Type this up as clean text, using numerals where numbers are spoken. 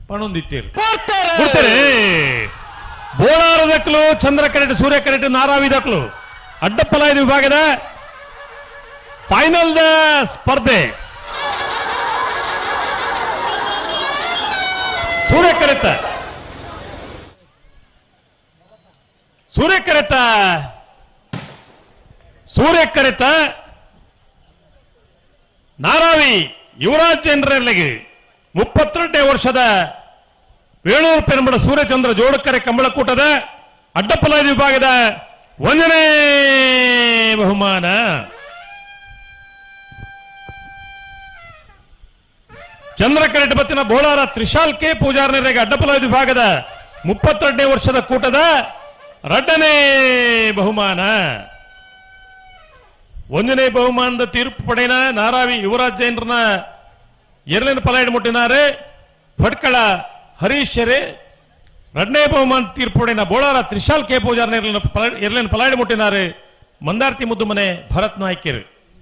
ಪಣೊಂದಿತ್ತೀರಿ ಕೊಡ್ತಾರೆ. ಬೋಳಾರದಕ್ಕಲು ಚಂದ್ರ ಕರೆಟ್ ಸೂರ್ಯ ಕರೆಟ್ ನಾರಾವಿದಕ್ಕಲು ಅಡ್ಡಪ್ಪಲಾಯದ ವಿಭಾಗದ ಫೈನಲ್ ಸ್ಪರ್ಧೆ ಸೂರ್ಯ ಕರೆತ ನಾರಾವಿ ಯುವರಾಜ್ ಜನರಿಗೆ 32ನೇ ವರ್ಷದ ವೇಳೂರು ಪೆರುಂಬಡ ಸೂರ್ಯಚಂದ್ರ ಜೋಡಕರೆ ಕಂಬಳಕೂಟದ ಅಡ್ಡಪ್ಪಲಾಯದ ವಿಭಾಗದ 1ನೇ ಬಹುಮಾನ. ಚಂದ್ರ ಕರೆಟ್ ಬತ್ತಿನ ಬೋಳಾರ ತ್ರಿಶಾಲ್ ಕೆ ಪೂಜಾರನಿಗೆ ಅಡ್ಡಪ್ಪಲಾಯದ ವಿಭಾಗದ 32ನೇ ವರ್ಷದ ಕೂಟದ 2ನೇ ಬಹುಮಾನ. 1ನೇ ಬಹುಮಾನದ ತೀರ್ಪು ಪಡೆಯಿನ ನಾರಾವಿ ಯುವರಾಜ್ ಜೈನರನ್ನ ಎರಲಿನ ಪಲಾಯಡ್ ಮುಟ್ಟಿನಾರೆ ಭಟ್ಕಳ ಹರೀಶ್ ಶೆರೆ. 2ನೇ ಬಹುಮಾನ ತೀರ್ಪು ಪಡೆಯಿನ ಬೋಳಾರ ತ್ರಿಶಾಲ್ ಕೆ ಪೂಜಾರನ ಎರಲಿನ ಪಲಾಯಡ್ ಮುಟ್ಟಿನಾರೆ ಮಂದಾರ್ತಿ ಮುದ್ದು ಮನೆ ಭರತ್ ನಾಯ್ಕರು.